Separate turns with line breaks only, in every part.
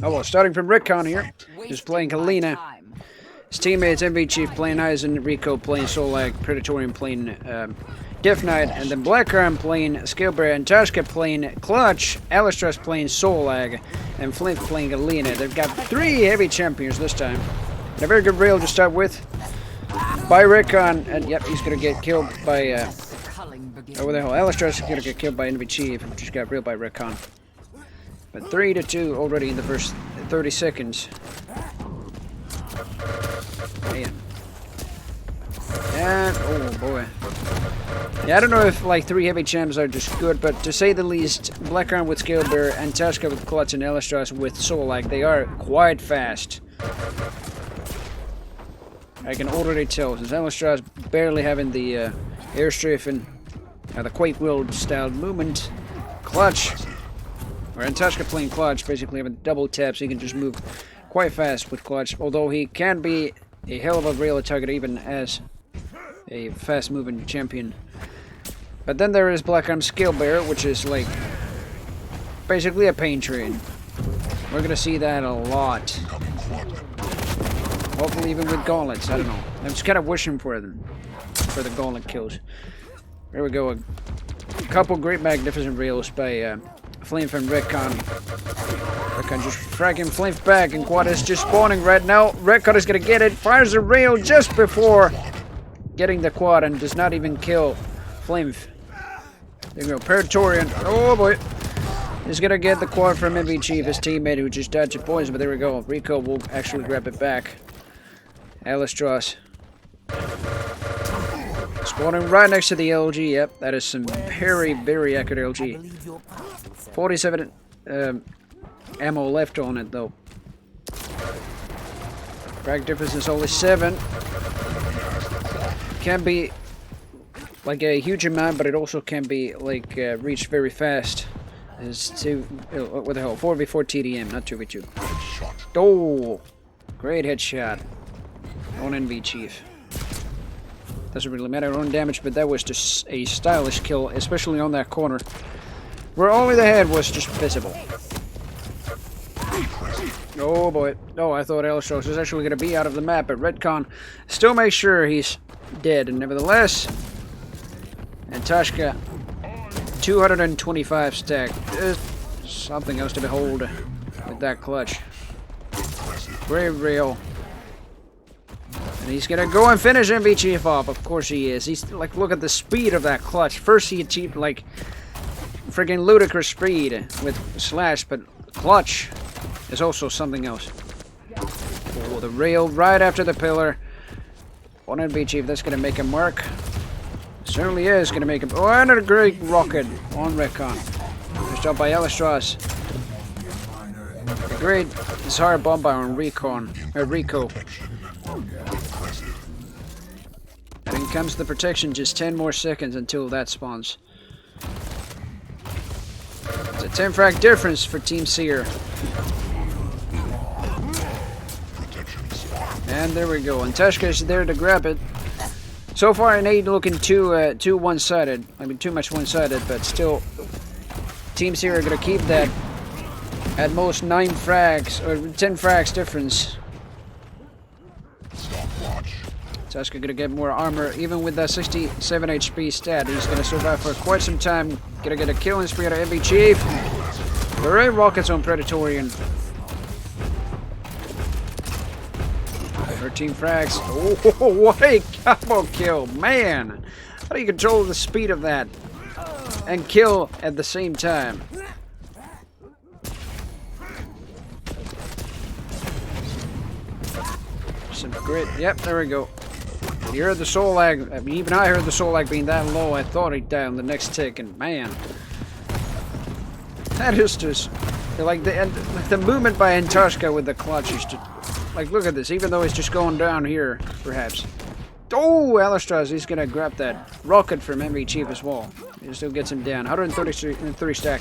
Oh well, starting from Rickon here, who's playing Helena. His teammates MV Chief playing Aizen, Rico playing Solag, Praetorian playing Death Knight, and then Blackarm playing Skillbear, and Tashka playing Clutch, Alistras playing Solag, and Flint playing Helena. They've got 3 heavy champions this time. And a very good rail to start with. By Rickon, and yep, he's gonna get killed by oh, what the hell, Alistras is gonna get killed by MV Chief, who just got railed by Rickon. But 3-2 already in the first 30 seconds. Man. And, oh boy. Yeah, I don't know if like 3 heavy champs are just good, but to say the least, Blackarm with Skillbear and Tashka with Clutch and Alistras with Solag, they are quite fast. I can already tell, since Alistras barely having the airstrife and the Quake World style movement. Clutch, or Tashka playing Clutch, basically having double tap, so he can just move quite fast with Clutch, although he can be a hell of a rail target even as a fast moving champion. But then there is Blackarm Skillbear, which is like basically a pain train. We're gonna see that a lot. Hopefully even with gauntlets, I don't know. I'm just kind of wishing for them, for the gauntlet kills. There we go, a couple great magnificent rails by Flame and Redcon. Redcon just fragging Flame back, and Quad is just spawning right now. Redcon is gonna get it, fires a rail just before getting the Quad and does not even kill Flame. There we go, Praetorian. Oh boy. He's gonna get the Quad from MV Chief, his teammate who just died to poison, but there we go. Rico will actually grab it back. Alistras. Spawning right next to the LG, yep, that is some very, very accurate LG. 47 ammo left on it though. Frag difference is only 7. Can be like a huge amount, but it also can be like reached very fast. It's what the hell, 4v4 TDM, not 2v2. Oh, great headshot on NV Chief. Doesn't really matter on damage, but that was just a stylish kill, especially on that corner, where only the head was just visible. Oh boy. Oh, I thought Elstros was actually going to be out of the map, but Redcon still makes sure he's dead, and nevertheless, and Tashka, 225 stack. Something else to behold with that clutch. Great rail. And he's gonna go and finish MV Chief off. Of course he is. He's like, look at the speed of that clutch. First he achieved like freaking ludicrous speed with Slash, but clutch is also something else. Oh, the rail right after the pillar. On MV Chief, that's gonna make him mark. Certainly is gonna make him. Oh, and a great rocket on Recon. Pushed up by Alistras. A great Zara bomb on Rico. And in comes the protection, just 10 more seconds until that spawns. It's a 10 frag difference for Team Seer. And there we go, and Tashka is there to grab it. So far it ain't looking too one-sided. I mean, too much one-sided, but still, Team Seer are gonna keep that at most 9 frags, or 10 frags difference. Tashka gonna get more armor, even with that 67 HP stat. He's gonna survive for quite some time. Gonna get a killing spree out of MV Chief. Great rockets on Praetorian. 13 frags. Oh, what a combo kill, man! How do you control the speed of that and kill at the same time? Some grit. Yep, there we go. You heard the soul lag. I mean, even I heard the soul lag being that low. I thought he'd die on the next tick, and man, that is just like the movement by Tashka with the clutch is just like, look at this. Even though he's just going down here, perhaps. Oh, Alistras, he's gonna grab that rocket from MV Chief as well. He still gets him down. 130 stack.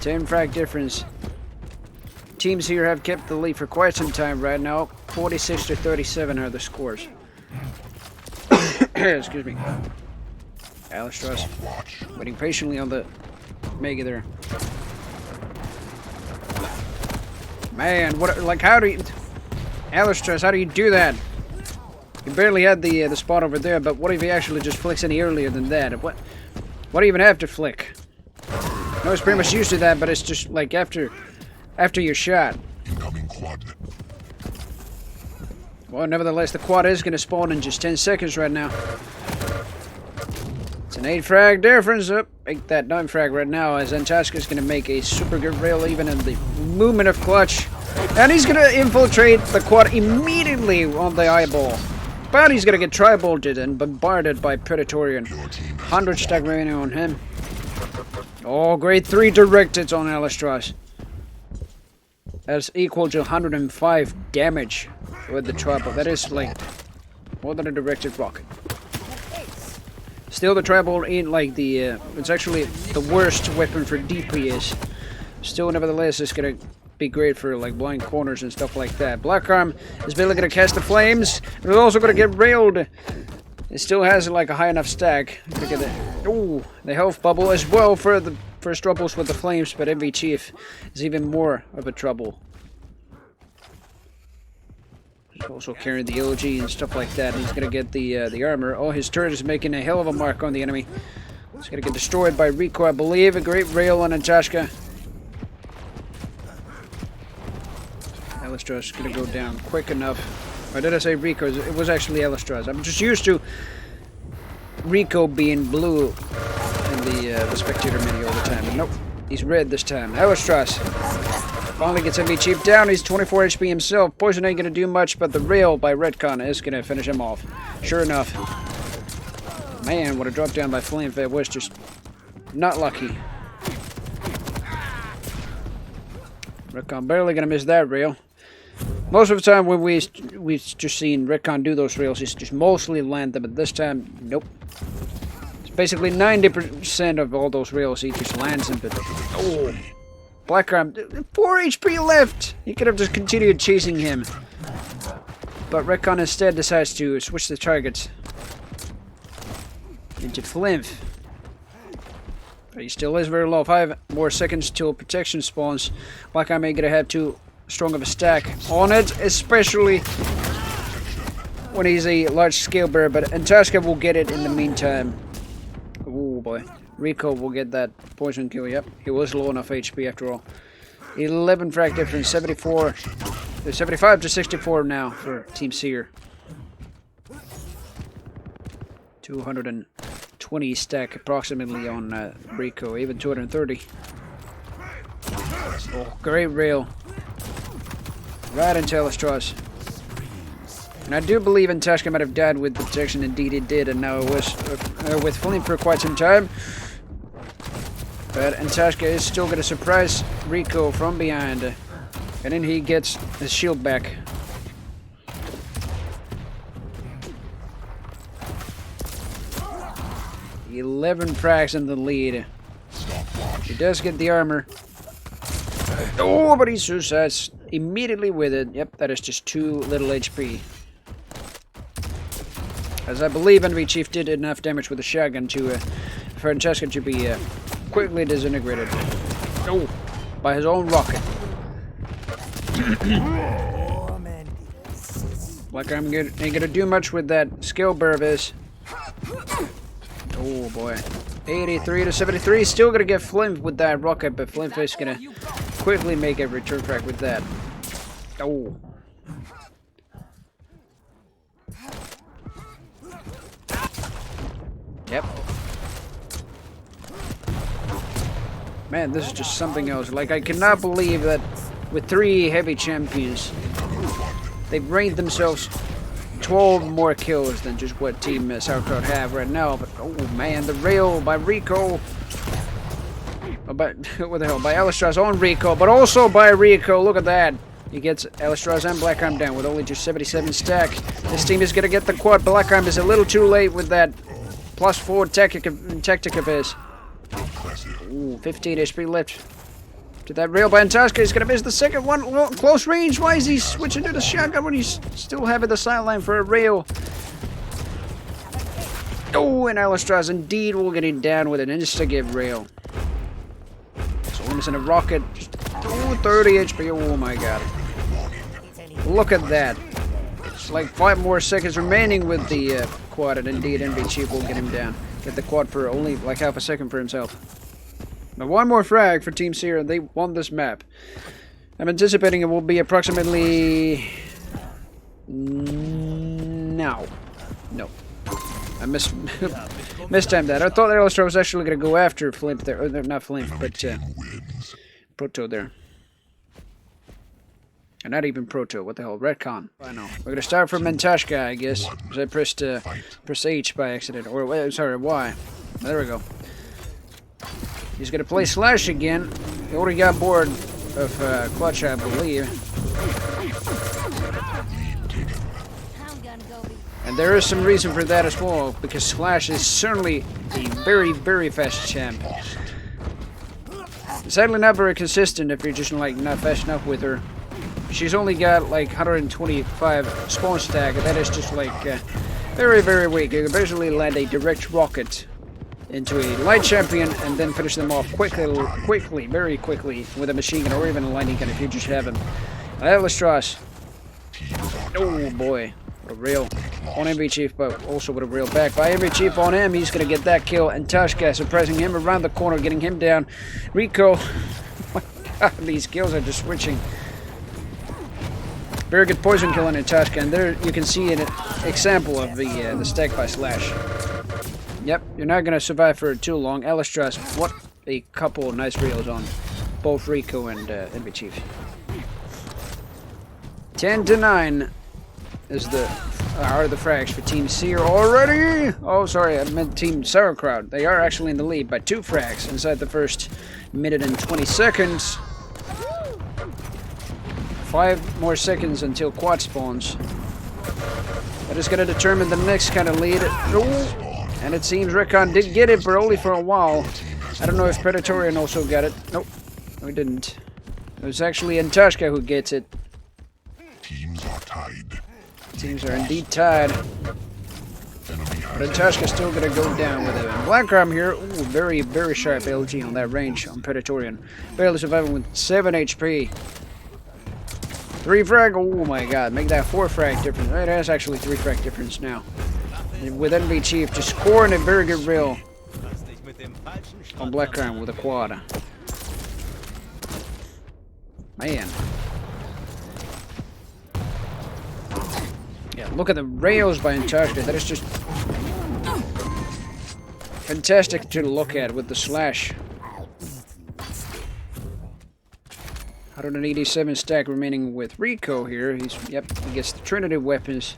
10 frag difference. Teams here have kept the lead for quite some time right now. 46-37 are the scores. Excuse me. Alistras waiting patiently on the make it there. Man, what? Like, how do you... Alistrus, how do you do that? You barely had the spot over there, but what if he actually just flicks any earlier than that? What do you even have to flick? I was pretty much used to that, but it's just like after your shot.
Incoming quad.
Well, nevertheless, the quad is going to spawn in just 10 seconds right now. It's an 8 frag difference. Make that 9 frag right now, as Antaska is going to make a super good rail even in the movement of clutch. And he's going to infiltrate the quad immediately on the eyeball. But he's going to get tri-bolted and bombarded by Predatorian. 100 stack remaining on him. Oh, grade 3 direct hits on Alistras. That's equal to 105 damage with the tri-bolt. That is like more than a directed rocket. Still, the tri-bolt ain't like the... it's actually the worst weapon for DPS. Still, nevertheless, it's going to be great for like blind corners and stuff like that. Black Arm is barely going to cast the flames. It's also going to get railed. It still has like a high enough stack. Look at that. Ooh, the health bubble as well for the first troubles with the flames, but MV Chief is even more of a trouble. He's also carrying the OG and stuff like that. He's going to get the armor. Oh, his turret is making a hell of a mark on the enemy. He's going to get destroyed by Rico, I believe. A great rail on Antashka. Alistras is going to go down quick enough. Or did I say Rico? It was actually Alistras. I'm just used to Rico being blue in the spectator menu all the time. But nope, he's red this time. Alistras finally gets MV Chief down. He's 24 HP himself. Poison ain't going to do much, but the rail by Redcon is going to finish him off. Sure enough. Man, what a drop down by Flame Fed was just not lucky. Redcon barely going to miss that rail. Most of the time when we've just seen Redcon do those rails, he's just mostly land them, but this time, nope. It's basically 90% of all those rails, he just lands them, but... Oh! Black Arm, 4 HP left! He could have just continued chasing him. But Redcon instead decides to switch the targets into Flimf. But he still is very low. 5 more seconds till protection spawns. Black Arm ain't gonna have too strong of a stack on it, especially when he's a large scale bearer, but Antaska will get it in the meantime. Oh boy. Rico will get that poison kill. Yep, he was low enough HP after all. 11 frag difference, 75 to 64 now for Team Seer. 220 stack approximately on Rico, even 230. Oh, great rail. Right into Alistras. And I do believe Antashka might have died with protection. Indeed it did, and now it was with Flame for quite some time. But Antashka is still going to surprise Rico from behind. And then he gets his shield back. "11 frags in the lead. He does get the armor. Oh, but he suicides immediately with it. Yep, that is just too little HP. As I believe MV Chief did enough damage with the shotgun to for Antashka to be quickly disintegrated. Oh, by his own rocket. Black Arm ain't gonna do much with that skill bear of his. Oh boy. 83 to 73. Still gonna get Flimp with that rocket, but Flimp is gonna quickly make a return frag with that. Oh. Yep. Man, this is just something else. Like, I cannot believe that with 3 heavy champions, they've ranked themselves 12 more kills than just what Team Sauerkraut have right now. But, oh man, the rail by Rico. What the hell? By Alistras on Rico, but also by Rico. Look at that. He gets Alistras and Black Arm down with only just 77 stack. This team is going to get the quad. Black Arm is a little too late with that +4 tactic of his. Ooh, 15 HP left. To that rail by Antashka. He's going to miss the second one. Close range. Why is he switching to the shotgun when he's still having the sideline for a rail? Oh, and Alistras indeed will get him down with an insta-give rail. We're missing a rocket. Just 30 HP. Oh my god. Look at that. It's like 5 more seconds remaining with the quad, and indeed NB Chief will get him down. Get the quad for only like half a second for himself. But one more frag for Team Seer, and they won this map. I'm anticipating it will be approximately... No. I mistimed that. I thought Aerostar was actually going to go after Flimp there. Or not Flimp, but Proto there. And not even Proto. What the hell? Retcon. I know. We're going to start from Mentashka, I guess. Because I pressed H by accident. Or, sorry, Y. There we go. He's going to play Slash again. He already got bored of Clutch, I believe. And there is some reason for that as well, because Slash is certainly a very, very fast champ. Sadly not very consistent if you're just like not fast enough with her. She's only got like 125 spawn stack, and that is just like very, very weak. You can basically land a direct rocket into a light champion and then finish them off quickly, very quickly with a machine gun or even a lightning gun if you just have him. Albatross. Oh boy. What a rail on MB Chief, but also with a rail back by MB Chief on him. He's going to get that kill, and Tashka surprising him around the corner, getting him down. Rico, oh my god, these kills are just switching. Very good poison killing in Tashka, and there you can see an example of the stack by Slash. Yep, you're not going to survive for too long. Alistras, what a couple of nice reels on both Rico and MB Chief. 10-9. Are the frags for Team Seer already? Oh, sorry, I meant Team Sauerkraut. They are actually in the lead by 2 frags inside the first minute and 20 seconds. 5 more seconds until quad spawns. That is going to determine the next kind of lead. Oh, and it seems Recon did get it, but only for a while. I don't know if Predatorian also got it. Nope, no, he didn't. It was actually Antashka who gets it.
Teams are tied.
Teams are indeed tied. But Antashka's still going to go down with it. And Blackram here, ooh, very, very sharp LG on that range on Predatorian. Barely surviving with 7 HP. 3 frag, oh my god, make that 4 frag difference. It has actually 3 frag difference now. And with NB Chief just scoring a very good reel on Blackram with a quad. Man. Yeah, look at the rails by Antashka. That is just fantastic to look at with the Slash. 187 stack remaining with Rico here. He gets the Trinity weapons.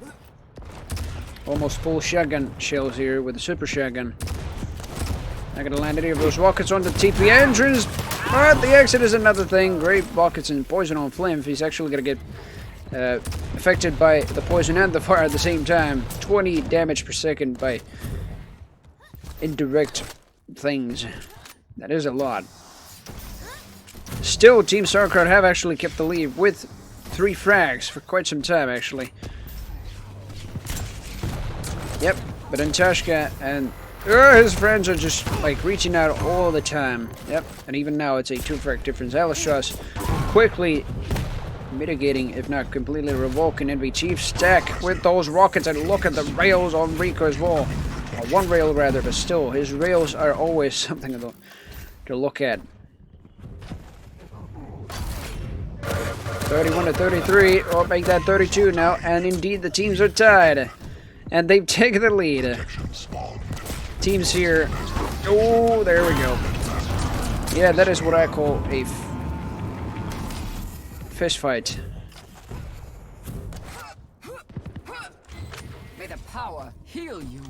Almost full shotgun shells here with the super shotgun. Not gonna land any of those rockets on the TP entrance, but the exit is another thing. Great rockets and poison on Flim. He's actually gonna get affected by the poison and the fire at the same time. 20 damage per second by indirect things. That is a lot. Still, Team Sauerkraut have actually kept the lead with 3 frags for quite some time, actually. Yep, but Antashka and his friends are just like reaching out all the time. Yep, and even now it's a 2 frag difference. Alistras quickly mitigating, if not completely revoking NB Chief's stack with those rockets, and look at the rails on Rico as well. Or 1 rail rather, but still, his rails are always something to look at. 31 to 33, or make that 32 now, and indeed the teams are tied. And they've taken the lead. Teams here. Oh, there we go. Yeah, that is what I call a fist fight.
May the power heal you.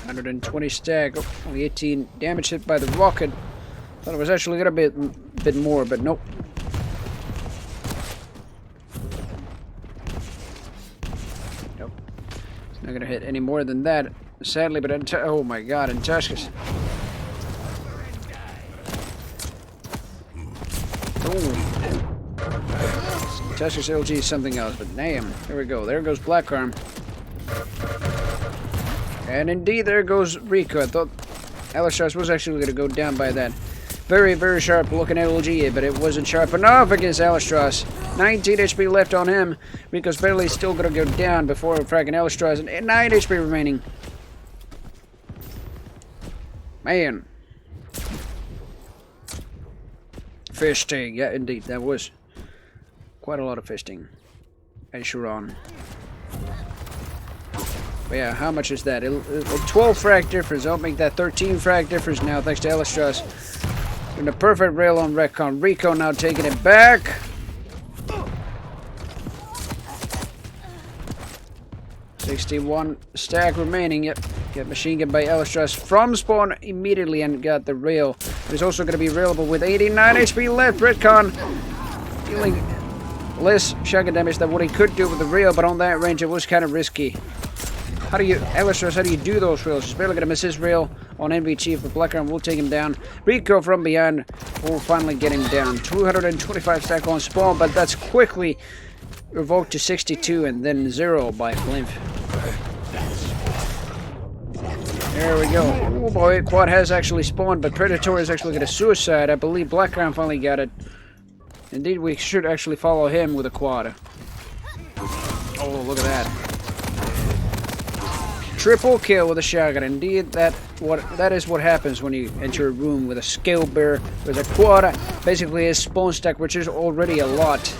120 stack, only 18 damage hit by the rocket. Thought it was actually gonna be a bit more, but nope. Nope. It's not gonna hit any more than that, sadly. But oh my god, Antashka's. Tashka's LG is something else, but damn, there we go. There goes Blackarm. And indeed, there goes Rico. I thought Alistras was actually going to go down by that Very, very sharp looking LG, but it wasn't sharp enough against Alistras. 19 HP left on him. Rico's barely still gonna go down before fragging Alistras, and 9 HP remaining. Man. Fisting, yeah, indeed, that was quite a lot of fisting. And Sharon. But yeah, how much is that? 12 frag difference. I'll make that 13 frag difference now, thanks to Alistras. And a perfect rail on Retcon. Rico now taking it back. 61 stack remaining. Yep. Get machine gun by Alistras from spawn immediately and got the rail. He's also going to be railable with 89 HP left. Retcon dealing less shotgun damage than what he could do with the rail, but on that range it was kind of risky. How do you, Alistras, how do you do those rails? He's barely going to miss his rail on NV Chief, but Blackarm will take him down. Rico from behind will finally get him down. 225 stack on spawn, but that's quickly revoked to 62 and then 0 by Flimp. There we go. Oh boy, Quad has actually spawned, but Predator is actually going to suicide. I believe Blackarm finally got it. Indeed, we should actually follow him with a quad. Oh, look at that. Triple kill with a shotgun. Indeed, that is what happens when you enter a room with a scale bear with a quad. Basically a spawn stack, which is already a lot.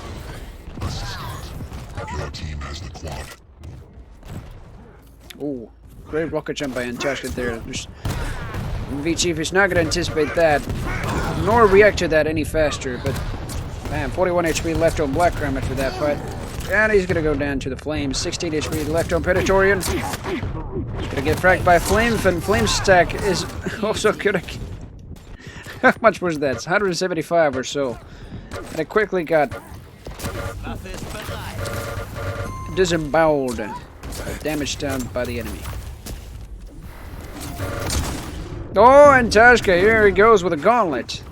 Your team has the quad.
Oh, great rocket jump by Antashka there. V-Chief is not going to anticipate that, nor react to that any faster, but man, 41 HP left on Blackarm after that fight. And he's going to go down to the Flames. 16 HP left on Predatorian. He's going to get fragged by Flames, and Flames stack is also going to... How much was that? It's 175 or so. And it quickly got disemboweled. Damaged down by the enemy. Oh, and Tashka, here he goes with a gauntlet.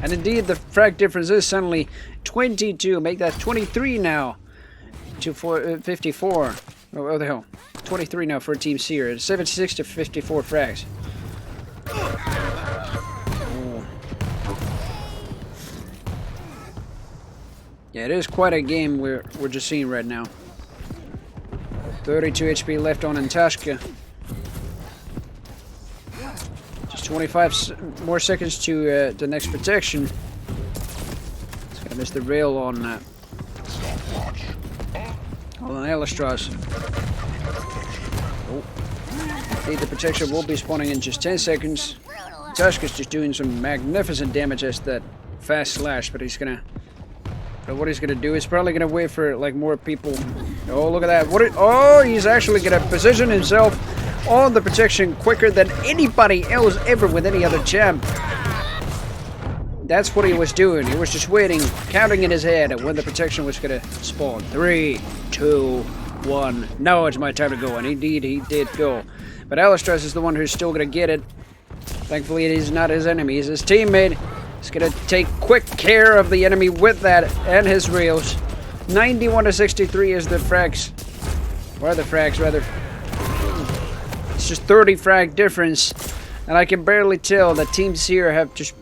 And indeed, the frag difference is suddenly 22. Make that 23 now to 54. Oh, the hell. 23 now for Team Seer. It's 76 to 54 frags. Oh. Yeah, it is quite a game we're just seeing right now. 32 HP left on Antashka. Just 25 more seconds to the next protection. It's gonna miss the rail on Alistras. Oh. Indeed, the protection will be spawning in just 10 seconds. Antashka's just doing some magnificent damage as that fast slash, but he's gonna... what he's gonna do is probably gonna wait for like more people. Oh, look at that! Oh, he's actually gonna position himself on the protection quicker than anybody else ever with any other champ. That's what he was doing. He was just waiting, counting in his head when the protection was gonna spawn. 3, 2, 1. Now it's my time to go, and indeed he did go. But Alistras is the one who's still gonna get it. Thankfully, it is not his enemy; he's his teammate. He's gonna take quick care of the enemy with that and his rails. 91 to 63 is the frags. Or the frags, rather. It's just 30 frag difference. And I can barely tell that teams here have just...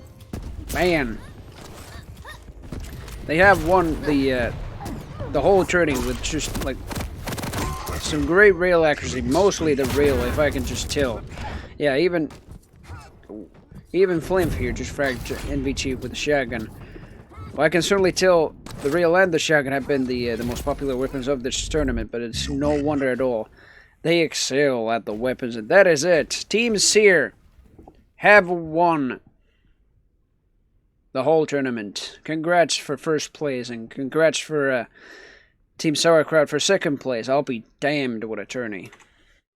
Man. They have won the whole turning with just, like, some great rail accuracy. Mostly the rail, if I can just tell. Yeah, even Flimp here just fragged NV Chief with a shotgun. Well, I can certainly tell the rail and the shotgun have been the most popular weapons of this tournament, but it's no wonder at all. They excel at the weapons, and that is it. Team Seer have won the whole tournament. Congrats for first place, and congrats for Team Sauerkraut for second place. I'll be damned what a tourney.